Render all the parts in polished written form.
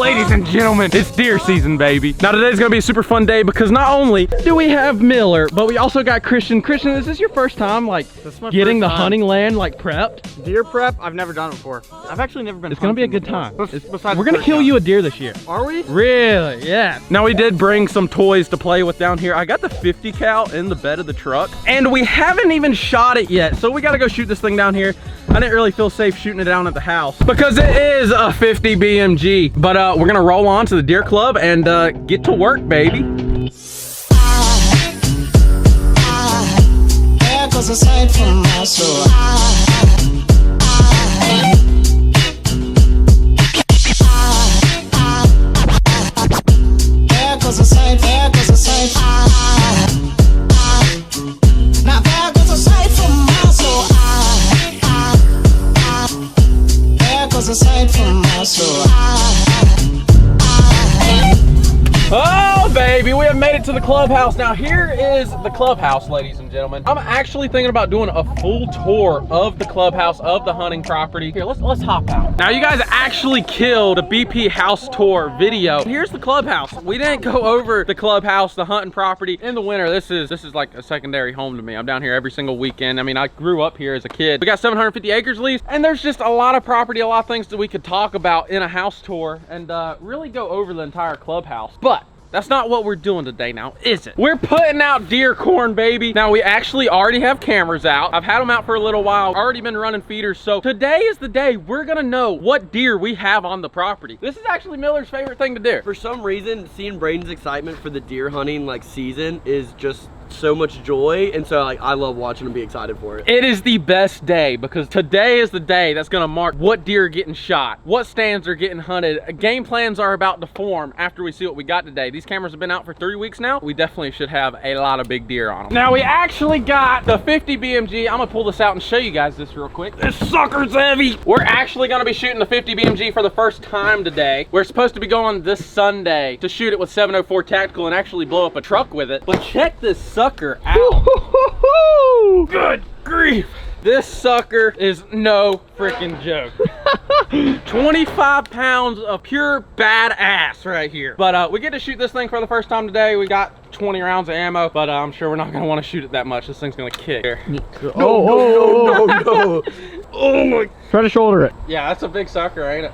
Ladies and gentlemen, it's deer season, baby. Now today's gonna be a super fun day because not only do we have Miller, but we also got Christian. Christian, is this your first time like getting the hunting land like prepped? Deer prep? I've never done it before. I've actually never been. It's gonna be a good time. We're gonna kill you a deer this year. Are we? Really? Yeah. Now we did bring some toys to play with down here. I got the 50 cal in the bed of the truck and we haven't even shot it yet. So we gotta go shoot this thing down here. I didn't really feel safe shooting it down at the house because it is a 50 BMG, but we're gonna roll on to the deer club and get to work, baby. There goes a sight from my soul. There goes a sight, there goes a sight. Now there goes a sight from my soul. There goes a sight from my soul. Oh, baby, we have made it to the clubhouse. Now, here is the clubhouse, ladies and gentlemen. I'm actually thinking about doing a full tour of the clubhouse, of the hunting property. Here, let's hop out. Now, you guys actually killed a BP house tour video. Here's the clubhouse. We didn't go over the clubhouse, the hunting property. In the winter, this is like a secondary home to me. I'm down here every single weekend. I mean, I grew up here as a kid. We got 750 acres leased, and there's just a lot of property, a lot of things that we could talk about in a house tour and really go over the entire clubhouse. But that's not what we're doing today now, is it? We're putting out deer corn, baby. Now, we actually already have cameras out. I've had them out for a little while. Already been running feeders. So today is the day we're gonna know what deer we have on the property. This is actually Miller's favorite thing to do. For some reason, seeing Braden's excitement for the deer hunting like season is just so much joy, and so like I love watching him be excited for it. It is the best day because today is the day that's gonna mark what deer are getting shot, what stands are getting hunted. Game plans are about to form after we see what we got today. These cameras have been out for 3 weeks now. We definitely should have a lot of big deer on them. Now we actually got the 50 BMG. I'm gonna pull this out and show you guys this real quick. This sucker's heavy. We're actually gonna be shooting the 50 BMG for the first time today. We're supposed to be going this Sunday to shoot it with 704 tactical and actually blow up a truck with it. But check this sucker out. Good grief. This sucker is no freaking joke. 25 pounds of pure badass right here. But we get to shoot this thing for the first time today. We got 20 rounds of ammo, but I'm sure we're not gonna want to shoot it that much. This thing's gonna kick. Here. No. Oh my. Try to shoulder it. Yeah, that's a big sucker, ain't it?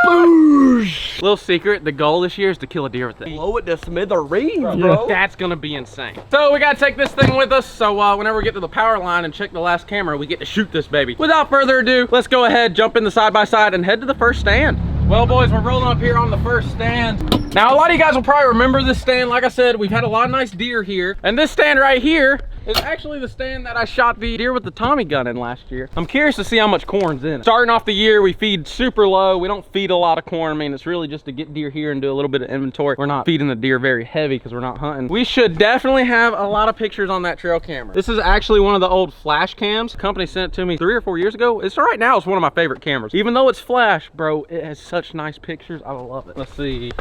Boosh. Little secret, the goal this year is to kill a deer with it. Blow it to smithereens, bro. That's gonna be insane. So we gotta take this thing with us, so whenever we get to the power line and check the last camera, we get to shoot this baby. Without further ado, let's go ahead, jump in the side-by-side and head to the first stand. Well, boys, we're rolling up here on the first stand. Now, a lot of you guys will probably remember this stand. Like I said, we've had a lot of nice deer here, and this stand right here is actually the stand that I shot the deer with the Tommy gun in last year. I'm curious to see how much corn's in it. Starting off the year, we feed super low. We don't feed a lot of corn. I mean, it's really just to get deer here and do a little bit of inventory. We're not feeding the deer very heavy because we're not hunting. We should definitely have a lot of pictures on that trail camera. This is actually one of the old flash cams. The company sent it to me 3 or 4 years ago. It's right now, it's one of my favorite cameras. Even though it's flash, bro, it has such nice pictures. I love it. Let's see.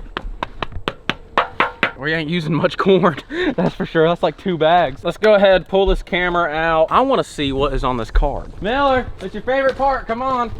We ain't using much corn, that's for sure. That's like 2 bags. Let's go ahead, pull this camera out. I want to see what is on this card. Miller, it's your favorite part, come on.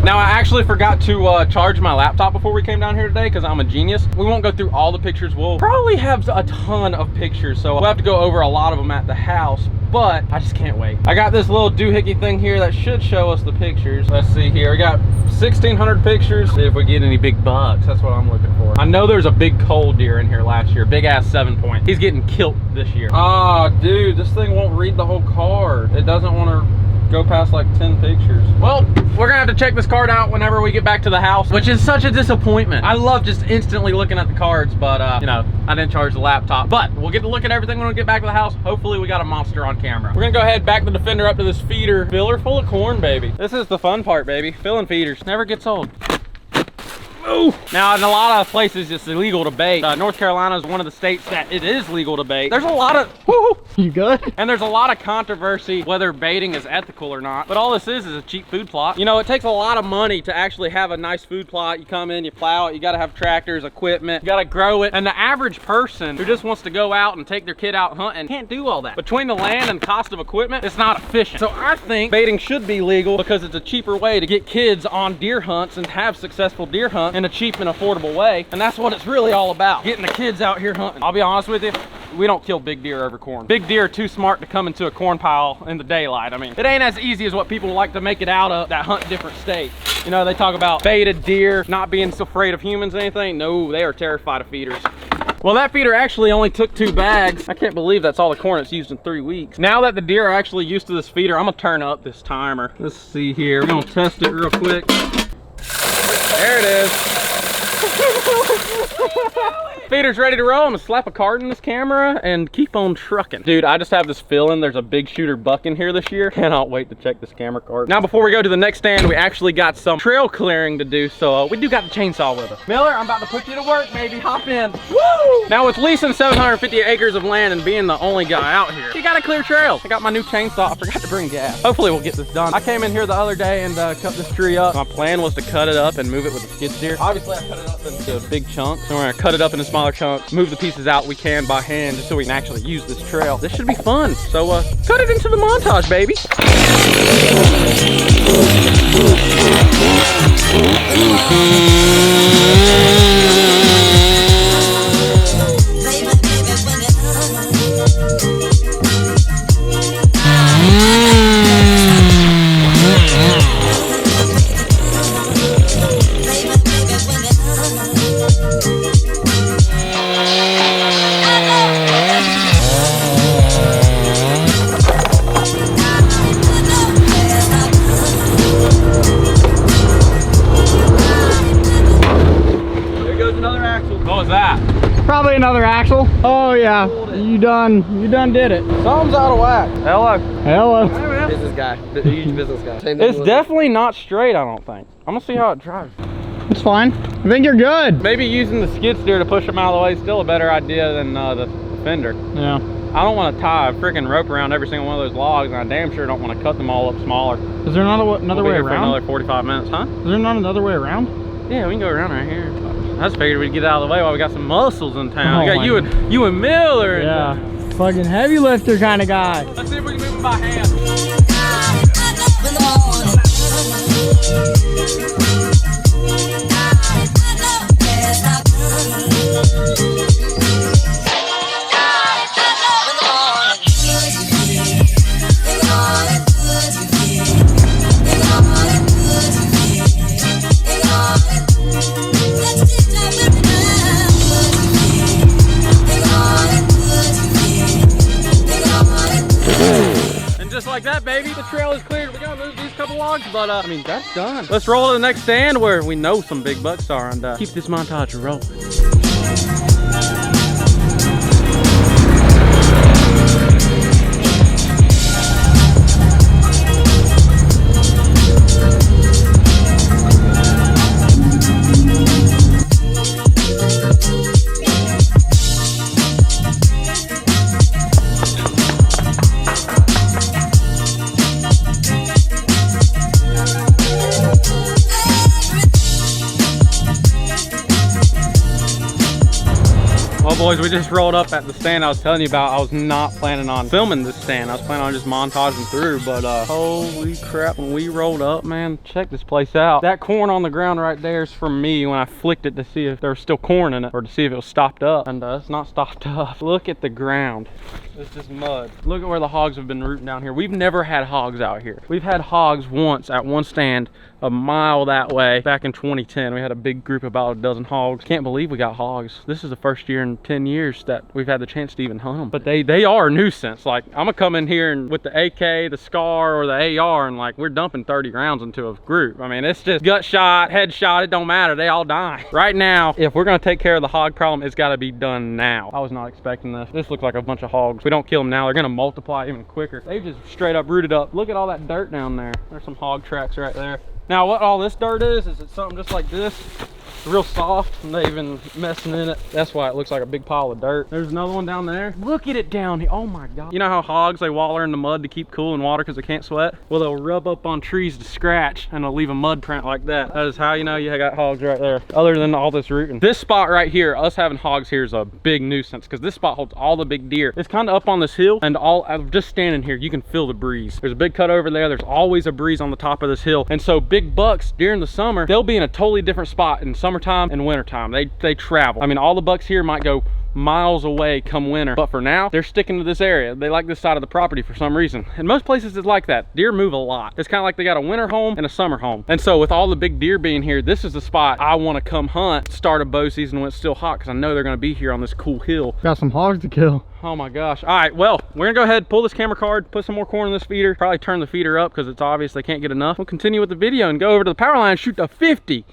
Now, I actually forgot to charge my laptop before we came down here today because I'm a genius. We won't go through all the pictures. We'll probably have a ton of pictures, so we'll have to go over a lot of them at the house, but I just can't wait. I got this little doohickey thing here that should show us the pictures. Let's see here. We got 1,600 pictures. See if we get any big bucks. That's what I'm looking for. I know there's a big coal deer in here last year. Big ass 7-point. He's getting killed this year. Ah, dude, this thing won't read the whole card. It doesn't want to go past like 10 pictures. Well, we're gonna have to check this card out whenever we get back to the house, which is such a disappointment. I love just instantly looking at the cards, but you know, I didn't charge the laptop. But we'll get to look at everything when we get back to the house. Hopefully we got a monster on camera. We're gonna go ahead, back the Defender up to this feeder. Filler full of corn, baby. This is the fun part, baby. Filling feeders never gets old. Ooh. Now, in a lot of places, it's illegal to bait. North Carolina is one of the states that it is legal to bait. There's a lot of, You good? And there's a lot of controversy whether baiting is ethical or not, but all this is a cheap food plot. You know, it takes a lot of money to actually have a nice food plot. You come in, you plow it, you gotta have tractors, equipment, you gotta grow it. And the average person who just wants to go out and take their kid out hunting can't do all that. Between the land and cost of equipment, it's not efficient. So I think baiting should be legal because it's a cheaper way to get kids on deer hunts and have successful deer hunt in a cheap and affordable way. And that's what it's really all about, getting the kids out here hunting. I'll be honest with you, we don't kill big deer over corn. Big deer are too smart to come into a corn pile in the daylight. I mean, it ain't as easy as what people like to make it out of that hunt different states. You know, they talk about baited deer not being so afraid of humans or anything. No, they are terrified of feeders. Well, that feeder actually only took 2 bags. I can't believe that's all the corn it's used in 3 weeks. Now that the deer are actually used to this feeder, I'm gonna turn up this timer. Let's see here. We're gonna test it real quick. There it is. Feeder's ready to roll. I'm gonna slap a card in this camera and keep on trucking. Dude, I just have this feeling there's a big shooter buck in here this year. Cannot wait to check this camera card. Now, before we go to the next stand, we actually got some trail clearing to do, so we do got the chainsaw with us. Miller, I'm about to put you to work, baby. Hop in. Woo! Now, with leasing 750 acres of land and being the only guy out here, you gotta clear trails. I got my new chainsaw. I forgot to bring gas. Hopefully, we'll get this done. I came in here the other day and cut this tree up. My plan was to cut it up and move it with a skid steer. Obviously, I cut it up into big chunks, so we're gonna cut it up into smaller chunks, move the pieces out we can by hand just so we can actually use this trail. This should be fun. So cut it into the montage, baby. Probably another axle. Oh yeah, you done did it. Something's out of whack. Hello. Hello. Hey, man. Business guy, huge business guy. It's definitely not straight, I don't think. I'm gonna see how it drives. It's fine. I think you're good. Maybe using the skid steer to push them out of the way is still a better idea than the fender. Yeah. I don't want to tie a freaking rope around every single one of those logs, and I damn sure don't want to cut them all up smaller. Is there another way For around? another 45 minutes, huh? Is there not another way around? Yeah, we can go around right here. I just figured we'd get out of the way while we got some muscles in town. Oh, We got you and Miller. Yeah. Fucking heavy lifter kind of guy. Let's see if we can move them by hand. Just like that, baby, the trail is cleared. We gotta move these couple logs, but I mean, that's done. Let's roll to the next stand where we know some big bucks are and keep this montage rolling. Boys, we just rolled up at the stand I was telling you about. I was not planning on filming this stand. I was planning on just montaging through, but holy crap, when we rolled up, man, check this place out. That corn on the ground right there is from me when I flicked it to see if there was still corn in it or to see if it was stopped up, and it's not stopped up. Look at the ground. It's just mud. Look at where the hogs have been rooting down here. We've never had hogs out here. We've had hogs once at one stand a mile that way back in 2010. We had a big group, about a dozen hogs. Can't believe we got hogs. This is the first year in 10 years that we've had the chance to even hunt them. But they are a nuisance. Like, I'm gonna come in here and with the AK, the SCAR, or the AR, and like, we're dumping 30 rounds into a group. I mean, it's just gut shot, head shot, it don't matter. They all die. Right now, if we're gonna take care of the hog problem, it's gotta be done now. I was not expecting this. This looks like a bunch of hogs. If we don't kill them now, they're gonna multiply even quicker. They've just straight up rooted up. Look at all that dirt down there. There's some hog tracks right there. Now, what all this dirt is it something just like this? It's real soft, and they've been messing in it. That's why it looks like a big pile of dirt. There's another one down there. Look at it down here. Oh my God. You know how hogs, they waller in the mud to keep cool in water because they can't sweat? Well, they'll rub up on trees to scratch, and they'll leave a mud print like that. That is how you know you got hogs right there, other than all this rooting. This spot right here, us having hogs here is a big nuisance because this spot holds all the big deer. It's kind of up on this hill, and I'm just standing here, you can feel the breeze. There's a big cut over there. There's always a breeze on the top of this hill. And so big bucks during the summer, they'll be in a totally different spot in summertime and wintertime. They travel. I mean, all the bucks here might go miles away come winter, but for now they're sticking to this area. They like this side of the property for some reason, and most places it's like that. Deer move a lot. It's kind of like they got a winter home and a summer home, and so with all the big deer being here, this is the spot I want to come hunt, start a bow season when it's still hot, because I know they're going to be here on this cool hill. Got some hogs to kill. Oh my gosh. All right, well, we're gonna go ahead, pull this camera card, put some more corn in this feeder, probably turn the feeder up because it's obvious they can't get enough. We'll continue with the video and go over to the power line and shoot the 50.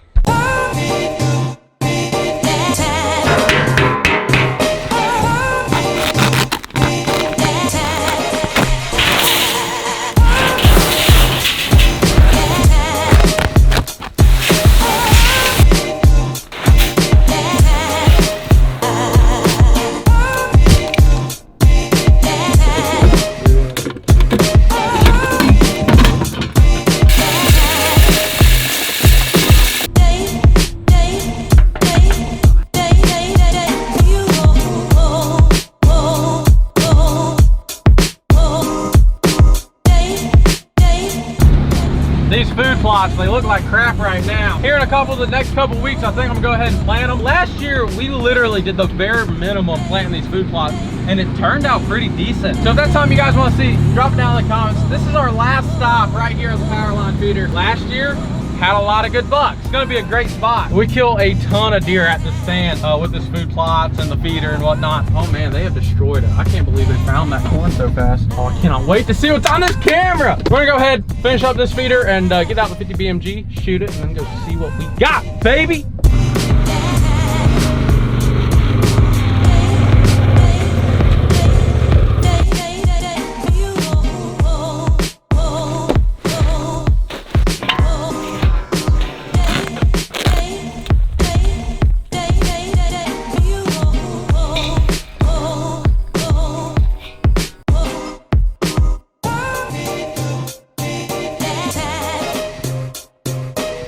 These food plots, they look like crap right now. Here in the next couple weeks, I think I'm gonna go ahead and plant them. Last year, we literally did the bare minimum planting these food plots, and it turned out pretty decent. So if that's something you guys wanna see, drop it down in the comments. This is our last stop right here at the power line feeder. Last year, had a lot of good bucks. It's gonna be a great spot. We kill a ton of deer at the stand with this food plots and the feeder and whatnot. Oh man, they have destroyed it. I can't believe they found that corn so fast. Oh, I cannot wait to see what's on this camera. We're gonna go ahead, finish up this feeder, and get out the 50 BMG, shoot it, and then go see what we got, baby.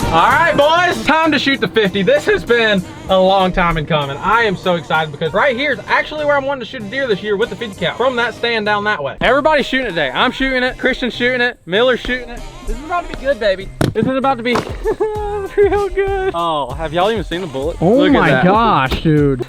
All right, boys, time to shoot the 50. This has been a long time in coming. I am so excited because right here is actually where I'm wanting to shoot a deer this year with the 50 cal, from that stand down that way. Everybody's shooting it today. I'm shooting it, Christian's shooting it, Miller's shooting it. This is about to be good, baby. This is about to be real good. Oh, have y'all even seen the bullet? Oh Look my gosh, dude.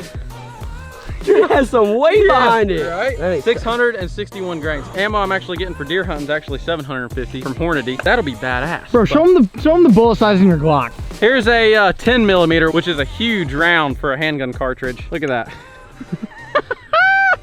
It has some weight behind it. Right? 661 grains. Ammo I'm actually getting for deer hunting is actually 750 from Hornady. That'll be badass. Bro, show them the bullet size in your Glock. Here's a 10 millimeter, which is a huge round for a handgun cartridge. Look at that.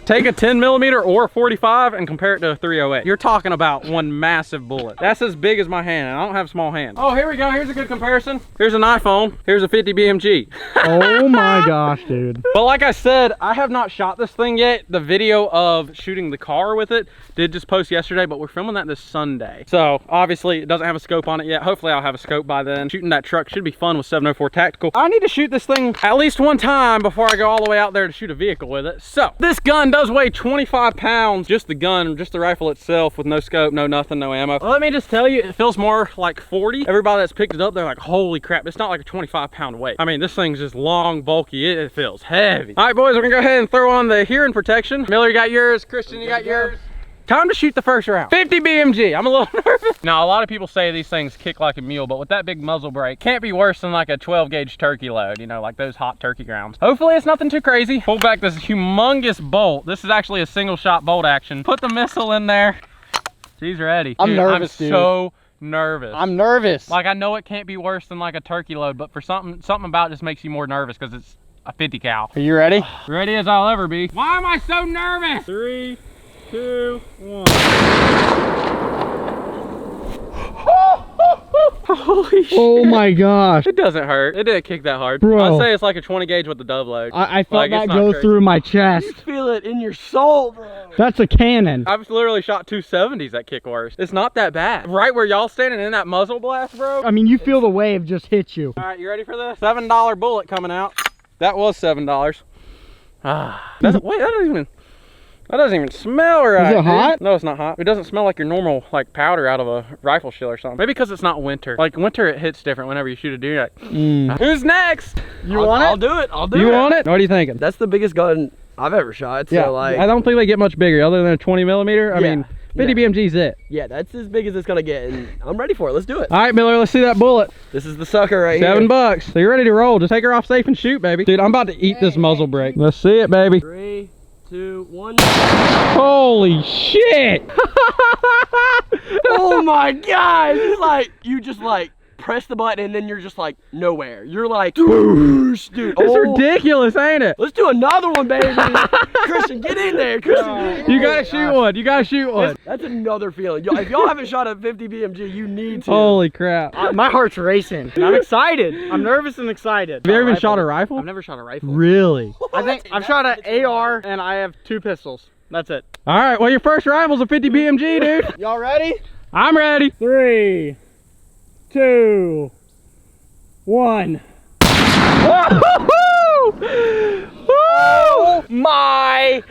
Take a 10 millimeter or a 45 and compare it to a 308. You're talking about one massive bullet. That's as big as my hand, and I don't have small hands. Oh, here we go. Here's a good comparison. Here's an iPhone. Here's a 50 BMG. Oh my gosh, dude. But like I said, I have not shot this thing yet. The video of shooting the car with it did just post yesterday, but we're filming that this Sunday. So obviously it doesn't have a scope on it yet. Hopefully I'll have a scope by then. Shooting that truck should be fun with 704 Tactical. I need to shoot this thing at least one time before I go all the way out there to shoot a vehicle with it. So this gun does weigh 25 pounds, just the gun, just the rifle itself, with no scope, no nothing, no ammo. Well, let me just tell you, it feels more like 40. Everybody that's picked it up, they're like, holy crap, it's not like a 25-pound weight. I mean, this thing's just long, bulky. It feels heavy. All right, boys, we're gonna go ahead and throw on the hearing protection. Miller, you got yours. Christian, you got yours. Time to shoot the first round. 50 BMG. I'm a little nervous. Now, a lot of people say these things kick like a mule, but with that big muzzle brake, can't be worse than like a 12 gauge turkey load, you know, like those hot turkey grounds. Hopefully it's nothing too crazy. Pull back this humongous bolt. This is actually a single shot bolt action. Put the missile in there. She's ready. I'm nervous, dude. So nervous. I'm nervous. Like, I know it can't be worse than like a turkey load, but for something about it just makes you more nervous because it's a 50 cal. Are you ready? Ready as I'll ever be. Why am I so nervous? 3, 2, 1. Holy shit. Oh my gosh. It doesn't hurt. It didn't kick that hard. Bro. I'd say it's like a 20 gauge with the dub load. I felt Like, it's that not go crazy. through my chest. You feel it in your soul, bro. That's a cannon. I've literally shot 270s that kick worse. It's not that bad. Right where y'all standing in that muzzle blast, bro. I mean, you feel the wave just hit you. All right, you ready for this? $7 bullet coming out. That was $7. Ah, wait, that doesn't even smell right. Is it dude. hot? No, it's not hot. It doesn't smell like your normal like powder out of a rifle shell or something. Maybe because it's not winter. Like winter, it hits different whenever you shoot a deer. Like, who's next? I'll do it. I'll do it. You want it? What are you thinking? That's the biggest gun I've ever shot. So like, I don't think they get much bigger other than a 20 millimeter. I mean, 50 BMG's it. yeah, that's as big as it's gonna get, and I'm ready for it. Let's do it. All right, Miller, let's see that bullet. This is the sucker right here. $7. So you're ready to roll. Just take her off safe and shoot, baby. Dude, I'm about to eat this muzzle brake. Let's see it, baby. 3, 2, 1. Holy shit! Oh my god! It's like you just like press the button and then you're just like nowhere. You're like, dude. It's ridiculous, ain't it? Let's do another one, baby. Christian, get in there. Christian, You gotta shoot one. You gotta shoot one. that's another feeling. If y'all haven't shot a 50 BMG, you need to. Holy crap. My heart's racing. I'm excited. I'm nervous and excited. Have you ever even shot a rifle? I've never shot a rifle. Really? I think I've shot an AR and I have 2 pistols. That's it. All right, well, your first rifle's a 50 BMG, dude. Y'all ready? I'm ready. 3, 2, 1. Oh My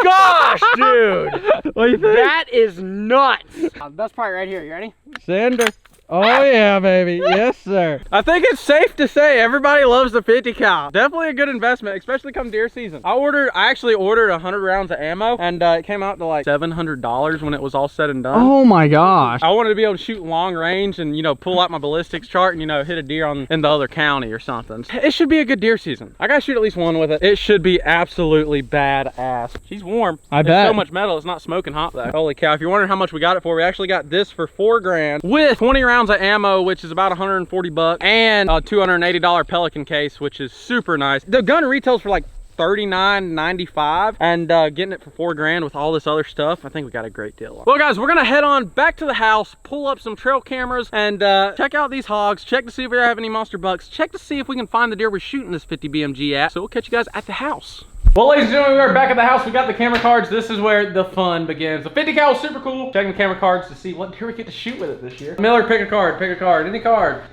gosh, dude. What do you think? That is nuts. Best part right here. You ready? Sender. Oh yeah, baby. Yes, sir. I think it's safe to say everybody loves the 50 cal. Definitely a good investment, especially come deer season. I actually ordered 100 rounds of ammo, and it came out to like $700 when it was all said and done. Oh my gosh. I wanted to be able to shoot long range and, you know, pull out my ballistics chart and, you know, hit a deer in the other county or something. It should be a good deer season. I gotta shoot at least one with it. It should be absolutely badass. She's warm. I bet. There's so much metal, it's not smoking hot though. Holy cow, if you're wondering how much we got it for, we actually got this for $4 grand with 20 rounds of ammo, which is about 140 bucks, and a $280 Pelican case, which is super nice. The gun retails for like $39.95, and getting it for $4 grand with all this other stuff, I think we got a great deal on. Well guys, we're gonna head on back to the house, pull up some trail cameras, and check out these hogs, check to see if we have any monster bucks, check to see if we can find the deer we're shooting this 50 BMG at. So we'll catch you guys at the house. Well, ladies and gentlemen, we are back at the house. We got the camera cards. This is where the fun begins. The 50 cal is super cool. Checking the camera cards to see what deer we get to shoot with it this year. Miller, pick a card, any card.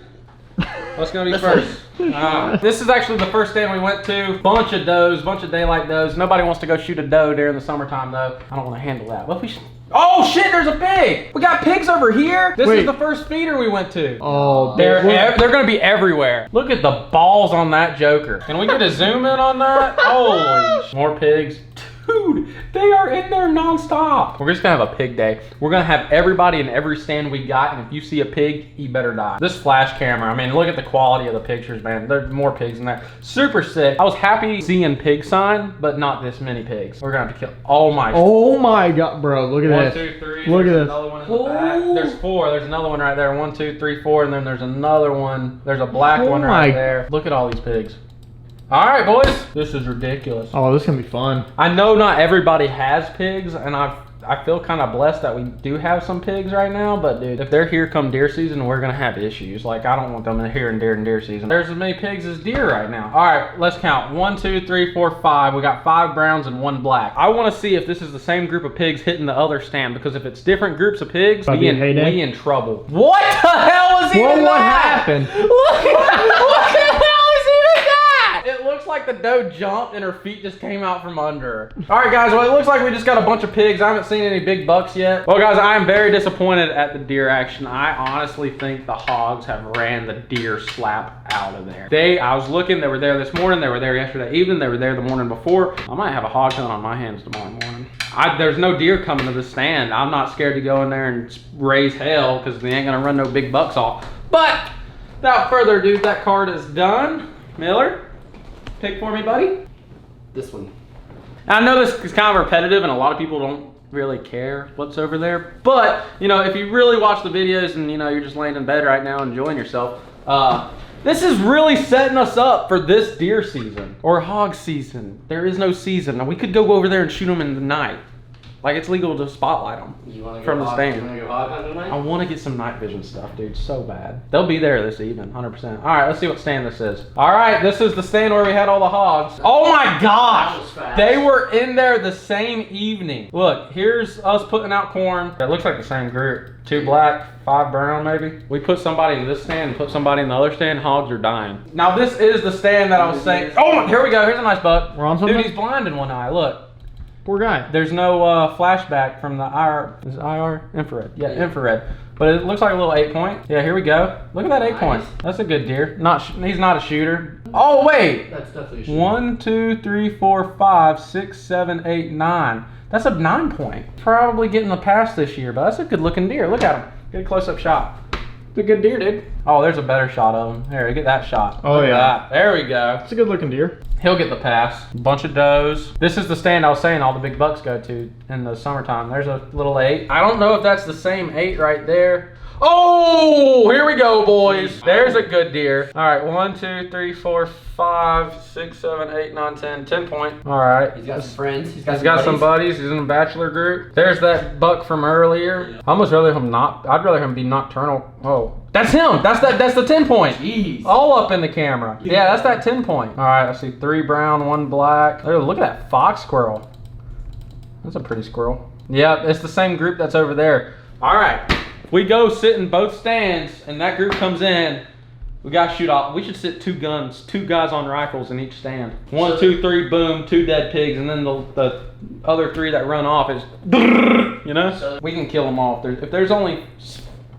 What's gonna be first? This is actually the first stand we went to. Bunch of does, bunch of daylight does. Nobody wants to go shoot a doe during the summertime though. I don't want to handle that. What if we should... Oh shit, there's a pig! We got pigs over here. This is the first feeder we went to. Oh, they're gonna be everywhere. Look at the balls on that joker. Can we get a zoom in on that? Holy sh... More pigs. Dude, they are in there non-stop. We're just gonna have a pig day. We're gonna have everybody in every stand we got, and if you see a pig, he better die. This flash camera, I mean, look at the quality of the pictures, man. There's more pigs in there. Super sick. I was happy seeing pig sign, but not this many pigs. We're gonna have to kill. Oh my god, bro, look at One, this. 2, 3. Look at There's this. another one in the back. There's 4. There's another one right there. 1, 2, 3, 4, and then there's another one. There's a black one right there. Look at all these pigs. All right, boys. This is ridiculous. Oh, this is gonna be fun. I know not everybody has pigs, and I feel kind of blessed that we do have some pigs right now, but dude, if they're here come deer season, we're gonna have issues. Like, I don't want them here in deer season. There's as many pigs as deer right now. All right, let's count. 1, 2, 3, 4, 5. We got 5 browns and 1 black. I want to see if this is the same group of pigs hitting the other stand, because if it's different groups of pigs, we in trouble. What the hell is even that? What happened? What the hell is even that? It looks like the doe jumped and her feet just came out from under her. All right, guys, well, it looks like we just got a bunch of pigs. I haven't seen any big bucks yet. Well, guys, I am very disappointed at the deer action. I honestly think the hogs have ran the deer slap out of there. I was looking, they were there this morning, they were there yesterday evening, they were there the morning before. I might have a hog hunt on my hands tomorrow morning. There's no deer coming to the stand. I'm not scared to go in there and raise hell because they ain't gonna run no big bucks off. But without further ado, that card is done. Miller, pick for me, buddy. This one. I know this is kind of repetitive and a lot of people don't really care what's over there, but you know, if you really watch the videos and you know you're just laying in bed right now enjoying yourself, this is really setting us up for this deer season or hog season. There is no season. Now, we could go over there and shoot them in the night. Like it's legal to spotlight them from the stand. You wanna go hog hunting tonight? I want to get some night vision stuff, dude, so bad. They'll be there this evening, 100%. All right, let's see what stand this is. All right, this is the stand where we had all the hogs. Oh my gosh, they were in there the same evening. Look, here's us putting out corn. It looks like the same group. 2 black, 5 brown maybe. We put somebody in this stand and put somebody in the other stand. Hogs are dying. Now this is the stand that I was saying. Oh, here we go. Here's a nice buck. We're on something? Dude, he's blind in one eye. Look. Poor guy. There's no flashback from the IR. Is it IR? Infrared. Yeah, infrared. But it looks like a little 8-point. Yeah, here we go. Look at that 8-point. That's a good deer. He's not a shooter. Oh wait. That's definitely a shooter. 1, 2, 3, 4, 5, 6, 7, 8, 9. That's a 9-point. Probably getting the pass this year, but that's a good looking deer. Look at him. Get a close-up shot. It's a good deer, dude. Oh, there's a better shot of him. Here, get that shot. Oh, Look at yeah. that. There we go. It's a good looking deer. He'll get the pass. Bunch of does. This is the stand I was saying all the big bucks go to in the summertime. There's a little 8. I don't know if that's the same 8 right there. Oh, here we go, boys. There's a good deer. All right, 1, 2, 3, 4, 5, 6, 7, 8, 9, 10. 10-point. All right. He's got some friends. He's got some buddies. He's in a bachelor group. There's that buck from earlier. I almost rather him not. I'd rather him be nocturnal. Oh, that's him. That's the 10-point. Jeez. All up in the camera. Yeah, that's that 10-point. All right, I see 3 brown, 1 black. Oh, look at that fox squirrel. That's a pretty squirrel. Yeah, it's the same group that's over there. All right, we go sit in both stands, and that group comes in. We got to shoot off. We should sit 2 guys on rifles in each stand. 1, 2, 3, boom, 2 dead pigs, and then the other 3 that run off is, you know? We can kill them all. If there's only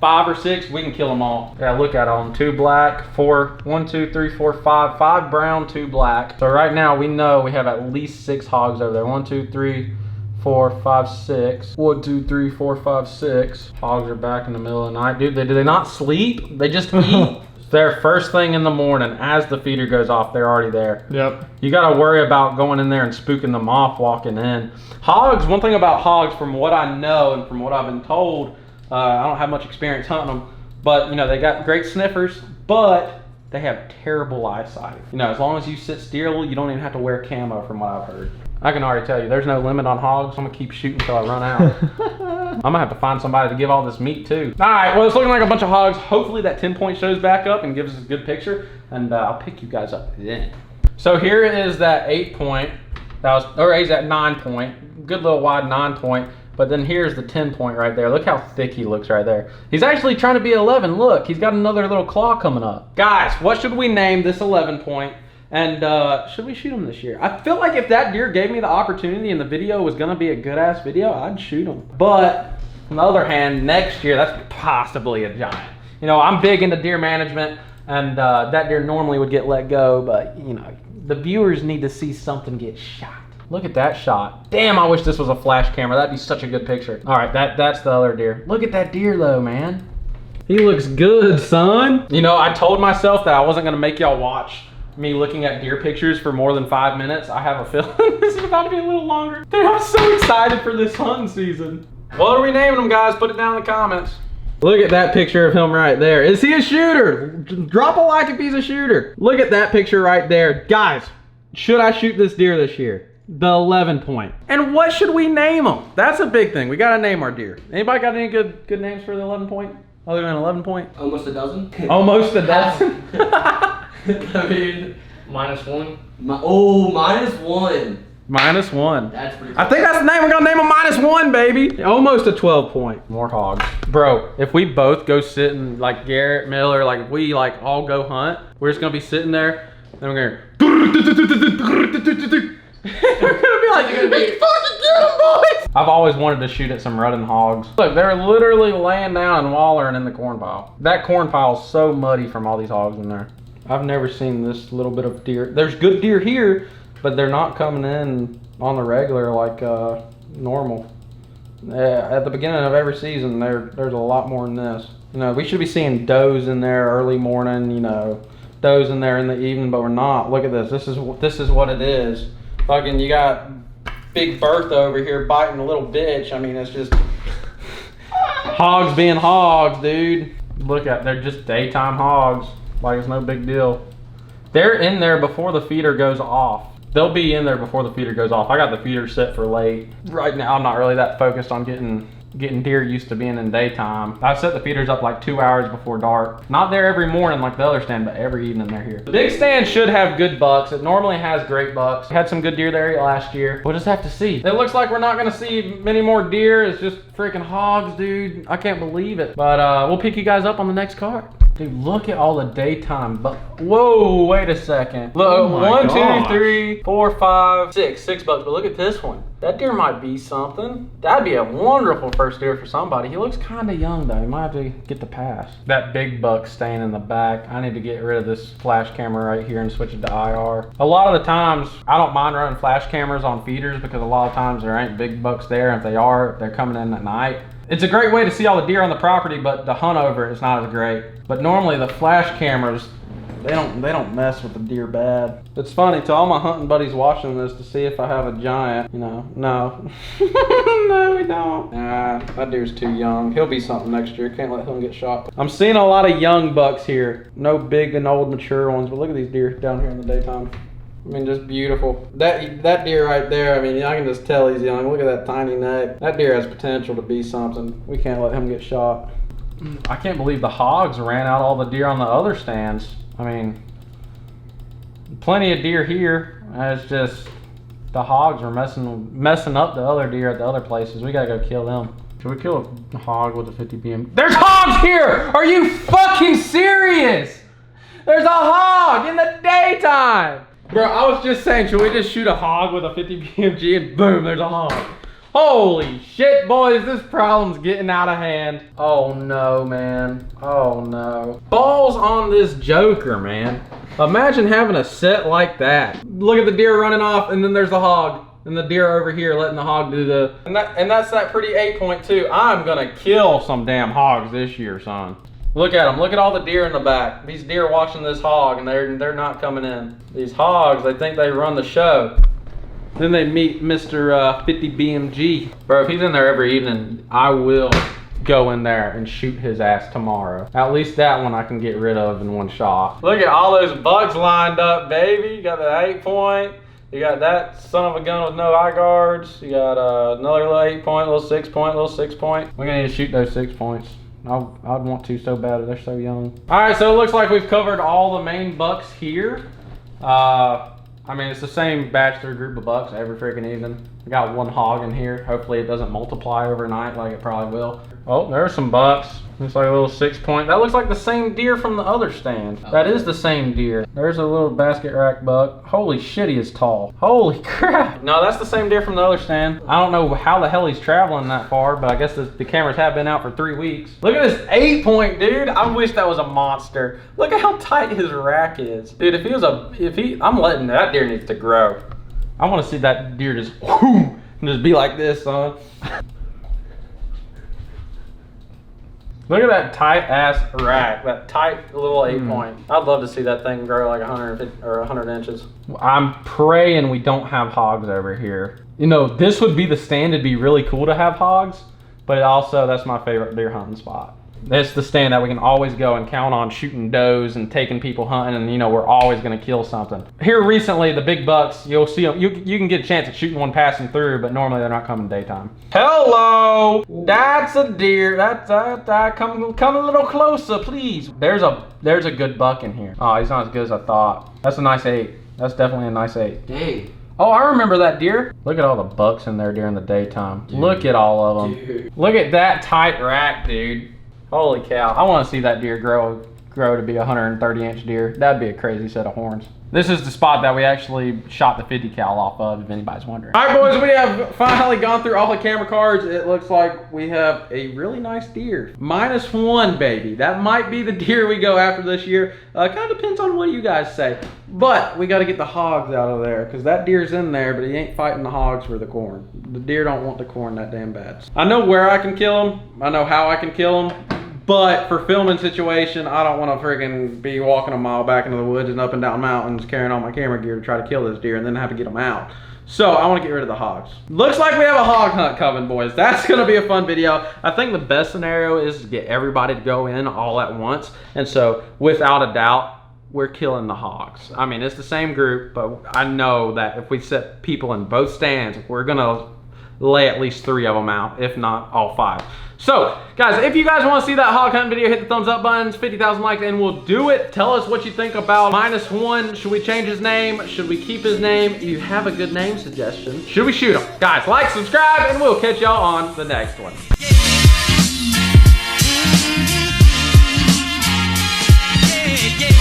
5 or 6, we can kill them all. Yeah, look at them. 2 black, 4, 1, 2, 3, 4, 5. 5 brown, 2 black. So right now we know we have at least 6 hogs over there. 1, 2, 3, 4, 5, 6. 1, 2, 3, 4, 5, 6. Hogs are back in the middle of the night. Dude, do they not sleep? They just eat. They're first thing in the morning. As the feeder goes off, they're already there. Yep. You got to worry about going in there and spooking them off walking in. Hogs, one thing about hogs, from what I know and from what I've been told, I don't have much experience hunting them, but you know, they got great sniffers, but they have terrible eyesight. You know, as long as you sit still, you don't even have to wear camo from what I've heard. I can already tell you, there's no limit on hogs. I'm gonna keep shooting until I run out. I'm gonna have to find somebody to give all this meat too. All right, well, it's looking like a bunch of hogs. Hopefully that 10-point shows back up and gives us a good picture, and I'll pick you guys up then. So here is that 8-point, or he's at 9-point, good little wide 9-point, but then here's the 10-point right there. Look how thick he looks right there. He's actually trying to be 11. Look, he's got another little claw coming up. Guys, what should we name this 11-point? And should we shoot him this year? I feel like if that deer gave me the opportunity and the video was gonna be a good ass video, I'd shoot him. But on the other hand, next year, that's possibly a giant. You know, I'm big into deer management, and that deer normally would get let go, but you know, the viewers need to see something get shot. Look at that shot. Damn, I wish this was a flash camera. That'd be such a good picture. All right, that's the other deer. Look at that deer though, man. He looks good, son. You know, I told myself that I wasn't gonna make y'all watch me looking at deer pictures for more than 5 minutes. I have a feeling this is about to be a little longer. Dude, I'm so excited for this hunting season. What are we naming them, guys? Put it down in the comments. Look at that picture of him right there. Is he a shooter? Drop a like if he's a shooter. Look at that picture right there. Guys, should I shoot this deer this year? The 11-point. And what should we name him? That's a big thing. We gotta name our deer. Anybody got any good names for the 11-point? Other than 11-point? Almost a dozen. Almost a dozen? I mean, -1. -1. -1. That's pretty cool. I think that's the name. We're gonna name him -1, baby. Almost a 12-point. More hogs. Bro, if we both go sit and like Garrett, Miller, like if we like all go hunt, we're just gonna be sitting there and we're gonna we're gonna be like, "Let's fucking get 'em, boys!" I've always wanted to shoot at some running hogs. Look, they're literally laying down and wallering in the corn pile. That corn pile is so muddy from all these hogs in there. I've never seen this little bit of deer. There's good deer here, but they're not coming in on the regular like normal. At the beginning of every season, there's a lot more than this. You know, we should be seeing does in there early morning. You know, does in there in the evening, but we're not. Look at this. This is what it is. Fucking, you got Big Bertha over here biting a little bitch. I mean, it's just hogs being hogs, dude. Look at, they're just daytime hogs. Like it's no big deal. They're in there before the feeder goes off. They'll be in there before the feeder goes off. I got the feeder set for late. Right now, I'm not really that focused on getting deer used to being in daytime. I set the feeders up like 2 hours before dark. Not there every morning like the other stand, but every evening they're here. The big stand should have good bucks. It normally has great bucks. We had some good deer there last year. We'll just have to see. It looks like we're not gonna see many more deer. It's just freaking hogs, dude. I can't believe it. But we'll pick you guys up on the next card. Dude, look at all the daytime bucks. Whoa, wait a second. Look, Oh my 1, gosh. 2, 3, 4, 5, 6. 6 bucks, but look at this one. That deer might be something. That'd be a wonderful first deer for somebody. He looks kind of young though. He might have to get the pass. That big buck staying in the back. I need to get rid of this flash camera right here and switch it to IR. A lot of the times, I don't mind running flash cameras on feeders because a lot of times there ain't big bucks there. If they are, they're coming in at night. It's a great way to see all the deer on the property, but to hunt over it is not as great. But normally the flash cameras, they don't mess with the deer bad. It's funny, to all my hunting buddies watching this to see if I have a giant, you know, no. No, we don't. Nah, that deer's too young. He'll be something next year. Can't let him get shot. I'm seeing a lot of young bucks here. No big and old mature ones, but look at these deer down here in the daytime. I mean, just beautiful. That deer right there, I mean, I can just tell he's young. Look at that tiny neck. That deer has potential to be something. We can't let him get shot. I can't believe the hogs ran out all the deer on the other stands. I mean, plenty of deer here. It's just the hogs are messing up the other deer at the other places. We gotta go kill them. Should we kill a hog with a 50 BM? There's hogs here! Are you fucking serious? There's a hog in the daytime! Bro, I was just saying, should we just shoot a hog with a 50 BMG and boom, there's a hog. Holy shit, boys, this problem's getting out of hand. Oh no, man. Oh no. Balls on this joker, man. Imagine having a set like that. Look at the deer running off and then there's the hog. And the deer over here letting the hog do the... And that's that pretty 8.2. I'm gonna kill some damn hogs this year, son. Look at them. Look at all the deer in the back. These deer watching this hog and they're not coming in. These hogs, they think they run the show. Then they meet Mr. 50 BMG. Bro, if he's in there every evening, I will go in there and shoot his ass tomorrow. At least that one I can get rid of in one shot. Look at all those bucks lined up, baby. You got the 8-point. You got that son of a gun with no eye guards. You got another little 8-point, little 6-point, little 6-point. We're gonna need to shoot those 6 points. I'd want to so bad, they're so young. All right, so it looks like we've covered all the main bucks here. I mean, it's the same batch through group of bucks every freaking evening. I got one hog in here. Hopefully it doesn't multiply overnight like it probably will. Oh, there's some bucks. Looks like a little 6-point. That looks like the same deer from the other stand. That is the same deer. There's a little basket rack buck. Holy shit, he is tall. Holy crap. No, that's the same deer from the other stand. I don't know how the hell he's traveling that far, but I guess the cameras have been out for 3 weeks. Look at this 8-point, dude. I wish that was a monster. Look at how tight his rack is. Dude, I'm letting that deer needs to grow. I want to see that deer just, and just be like this, son. Look at that tight ass rack, that tight little 8-point. I'd love to see that thing grow like 150 or 100 inches. I'm praying we don't have hogs over here. You know, this would be the stand. It'd be really cool to have hogs, but also that's my favorite deer hunting spot. It's the stand that we can always go and count on shooting does and taking people hunting, and you know we're always gonna kill something. Here recently, the big bucks, you'll see them. You can get a chance at shooting one passing through, but normally they're not coming daytime. Hello, that's a deer. Come a little closer, please. There's a good buck in here. Oh, he's not as good as I thought. That's a nice 8. That's definitely a nice 8. Dang. Oh, I remember that deer. Look at all the bucks in there during the daytime. Dude. Look at all of them. Dude. Look at that tight rack, dude. Holy cow. I want to see that deer grow to be a 130-inch deer. That'd be a crazy set of horns. This is the spot that we actually shot the 50 cal off of, if anybody's wondering. All right, boys, we have finally gone through all the camera cards. It looks like we have a really nice deer. -1, baby. That might be the deer we go after this year. Kind of depends on what you guys say. But we got to get the hogs out of there, because that deer's in there, but he ain't fighting the hogs for the corn. The deer don't want the corn that damn bad. I know where I can kill him. I know how I can kill him. But for filming situation, I don't want to friggin' be walking a mile back into the woods and up and down mountains carrying all my camera gear to try to kill this deer and then have to get them out. So I want to get rid of the hogs. Looks like we have a hog hunt coming, boys. That's going to be a fun video. I think the best scenario is to get everybody to go in all at once. And so without a doubt, we're killing the hogs. I mean, it's the same group, but I know that if we set people in both stands, we're gonna lay at least 3 of them out, if not all 5. So, guys, if you guys want to see that hog hunt video, hit the thumbs up buttons, 50,000 likes, and we'll do it. Tell us what you think about -1. Should we change his name? Should we keep his name? If you have a good name suggestion, should we shoot him? Guys, like, subscribe, and we'll catch y'all on the next one. Yeah.